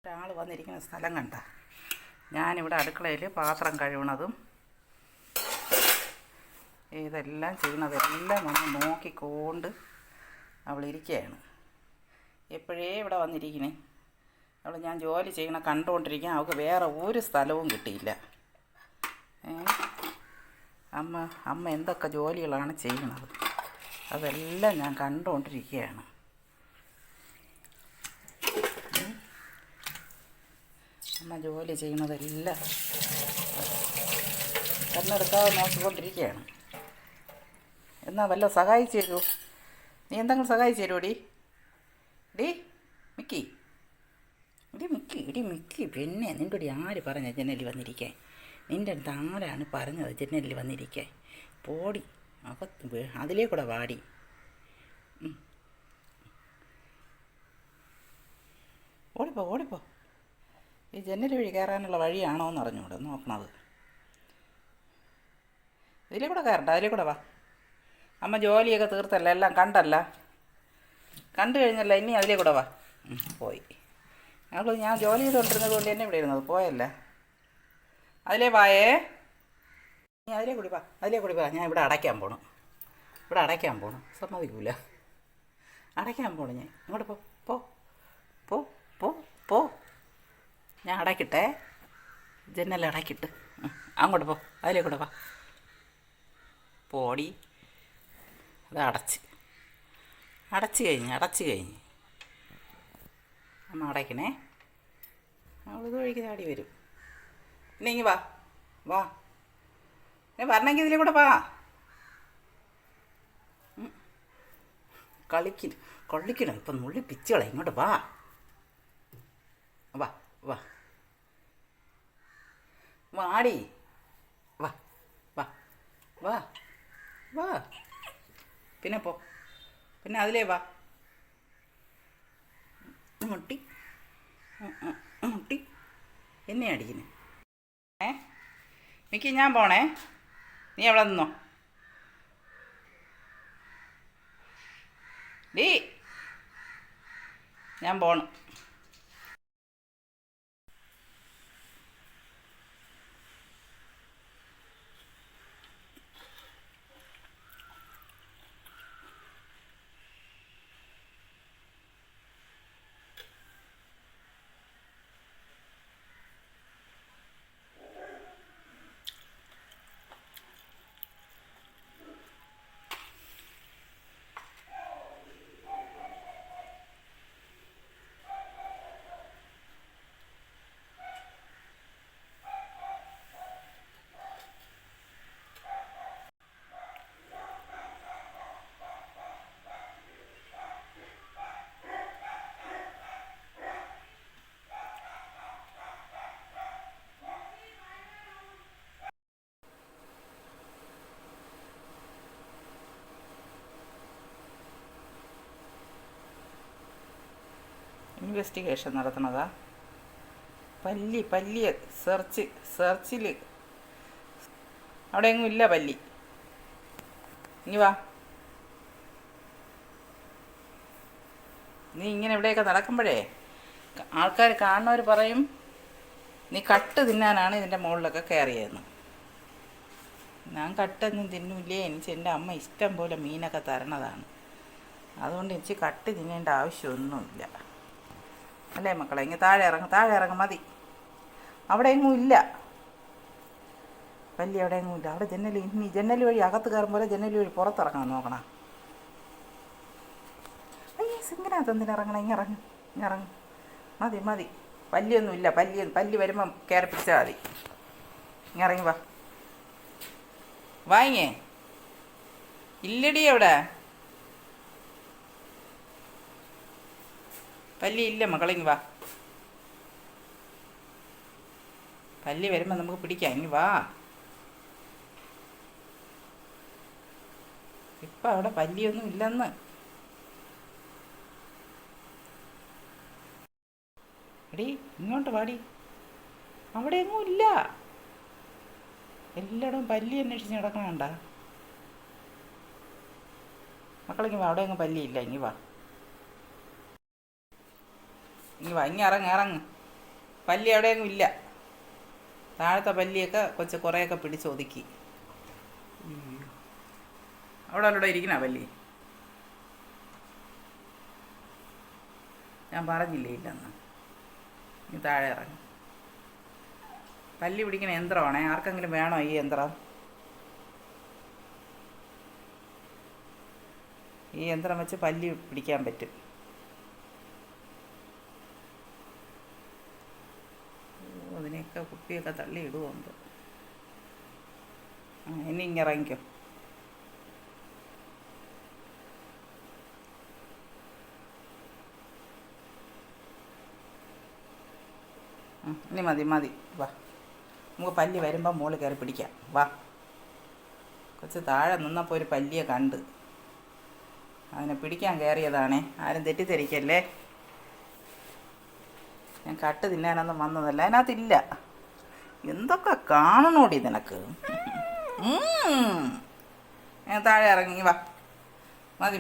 ഒരാൾ വന്നിരിക്കുന്ന സ്ഥലം കണ്ട. ഞാനിവിടെ അടുക്കളയിൽ പാത്രം കഴുകണതും ഇതെല്ലാം ചെയ്യണതെല്ലാം ഒന്ന് നോക്കിക്കൊണ്ട് അവളിരിക്കുകയാണ്. എപ്പോഴേ ഇവിടെ വന്നിരിക്കണേ. ഞാൻ ജോലി ചെയ്യണ കണ്ടുകൊണ്ടിരിക്കാൻ അവൾക്ക് വേറെ ഒരു സ്ഥലവും കിട്ടിയില്ല. അമ്മ എന്തൊക്കെ ജോലികളാണ് ചെയ്യണത് അതെല്ലാം ഞാൻ കണ്ടുകൊണ്ടിരിക്കുകയാണ്. അമ്മ ജോലി ചെയ്യണതെല്ലാം കണ്ണെടുക്കാതെ നോക്കിക്കൊണ്ടിരിക്കുകയാണ്. എന്നാ വല്ല സഹായിച്ചു തരുമോ? നീ എന്തെങ്കിലും സഹായിച്ചു തരുമോ? ഡി മിക്കി, മിക്കി പിന്നെ നിൻ്റെ ആര് പറഞ്ഞ ജനലിൽ വന്നിരിക്കാൻ? നിൻ്റെ അടുത്ത് ആരാണ് പറഞ്ഞത് ജനലിൽ വന്നിരിക്കാൻ? പോടി അകത്ത് അതിലേ കൂടെ വാടി. ഓടിപ്പോ. ഈ ജനൽ വഴി കയറാനുള്ള വഴിയാണോ എന്ന് അറിഞ്ഞൂടെ നോക്കണത്. ഇതിലേ കൂടെ കയറണ്ട, അതിലേ കൂടെ വാ. അമ്മ ജോലിയൊക്കെ തീർത്തല്ല, എല്ലാം കണ്ടു കഴിഞ്ഞല്ല. ഇനി അതിലേ കൂടെ വാ. പോയി. ഞാൻ ജോലി ചെയ്തുകൊണ്ടിരുന്നത് കൊണ്ട് തന്നെ ഇവിടെ ഇരുന്നത് പോയല്ല. അതിലേ വായേ. നീ അതിലേ കൂടി വാ. ഞാൻ ഇവിടെ അടയ്ക്കാൻ പോണം. സമ്മതിക്കൂല. അടയ്ക്കാൻ പോണം ഞാൻ. ഇങ്ങോട്ട് പോ. ഞാൻ അടയ്ക്കട്ടെ. ജനൽ അടയ്ക്കിട്ട് അങ്ങോട്ട് പോ. അതിലേ കൂടെ വാ. പോടി. അത് അടച്ച് കഴിഞ്ഞ് അമ്മ അടയ്ക്കണേ. അവളിത് വഴിക്ക് ചാടി വരും. പിന്നെ ഇങ്ങ് വാ. വരണമെങ്കിൽ ഇതിലേ കൂടെ വാ. കൊള്ളിക്കണം. ഇപ്പം നുള്ളി പിച്ചുകളെ. ഇങ്ങോട്ട് വാ. വാടി. വാ. പിന്നെ പോ. പിന്നെ അതിലേ വാ. മുട്ടി എന്നെ അടിക്കുന്നേ. മിക്കി ഞാൻ പോണേ. നീ എവിടെ നിന്നോ? ഞാൻ പോണം. ഇൻവെസ്റ്റിഗേഷൻ നടത്തണതാ. പല്ലി സെർച്ചിൽ അവിടെ എങ്ങും ഇല്ല പല്ലി. ഇനി വാ. നീ ഇങ്ങനെ ഇവിടെയൊക്കെ നടക്കുമ്പോഴേ ആൾക്കാർ കാണുന്നവർ പറയും നീ കട്ട് തിന്നാനാണ് ഇതിൻ്റെ മുകളിലൊക്കെ കയറിയതെന്ന്. ഞാൻ കട്ടൊന്നും തിന്നൂല്ലേ. എനിക്ക് എൻ്റെ അമ്മ ഇഷ്ടം പോലെ മീനൊക്കെ തരണതാണ്. അതുകൊണ്ട് എനിക്ക് കട്ട് തിന്നേണ്ട ആവശ്യമൊന്നുമില്ല. അല്ലേ മക്കളെ? ഇങ്ങനെ താഴെ ഇറങ്ങും. മതി. അവിടെ എങ്ങും ഇല്ല പല്ലി. അവിടെ എങ്ങും ഇല്ല. അവിടെ ജനൽ വഴി അകത്ത് കയറുമ്പോൾ ജനൽ വഴി പുറത്തിറങ്ങാൻ നോക്കണം. സിങ്കിനകത്ത് എന്തിനിറങ്ങണം? ഇറങ്ങും. മതി. പല്ലിയൊന്നും ഇല്ല. പല്ലി വരുമ്പം കയറി പിടിച്ചാൽ മതി. ഇറങ്ങി വാ. വാങ്ങിയേ ഇല്ലടി അവിടെ പല്ലി ഇല്ല മക്കളെ. ഇങ്ങ് വാ. പല്ലി വരുമ്പോൾ നമുക്ക് പിടിക്കാം. ഇങ്ങ് വാ. ഇപ്പം അവിടെ പല്ലിയൊന്നും ഇല്ലെന്ന്. എടി ഇങ്ങോട്ട് വാടി. അവിടെ എങ്ങും ഇല്ല. എല്ലായിടവും പല്ലി അന്വേഷിച്ച് നടക്കണണ്ട മക്കളിങ്ങ് വാ. അവിടെ എങ്ങും പല്ലിയില്ല. ഇങ്ങ് വാ. ഇങ്ങ് ഇറങ്ങ്. പല്ലി എവിടെയെങ്കിലും ഇല്ല. താഴത്തെ പല്ലിയൊക്കെ കൊച്ച് കുറേയൊക്കെ പിടിച്ചൊതുക്കി. അവിടെ ഇരിക്കണ പല്ലി. ഞാൻ പറഞ്ഞില്ലേ ഇല്ലെന്ന്. നീ താഴെ ഇറങ്ങും. പല്ലി പിടിക്കുന്ന യന്ത്രമാണേ. ആർക്കെങ്കിലും വേണോ ഈ യന്ത്രം? ഈ യന്ത്രം വെച്ച് പല്ലി പിടിക്കാൻ പറ്റും. അതിനെയൊക്കെ കുപ്പിയൊക്കെ തള്ളി ഇടുന്നുണ്ട്. ഇനി ഇറങ്ങിക്കോ. ഇനി മതി വാ. നമുക്ക് പല്ലി വരുമ്പോൾ മുകളിൽ കയറി പിടിക്കാം. വാ. കുറച്ച് താഴെ നിന്നപ്പോൾ ഒരു പല്ലിയെ കണ്ട്. അതിനെ പിടിക്കാൻ കയറിയതാണേ. ആരും തെറ്റിദ്ധരിക്കല്ലേ. ഞാൻ കട്ട് തിന്നാനൊന്നും വന്നതല്ല. അതിനകത്തില്ല. എന്തൊക്കെ കാണണോടി നിനക്ക്. താഴെ ഇറങ്ങി വാ. മതി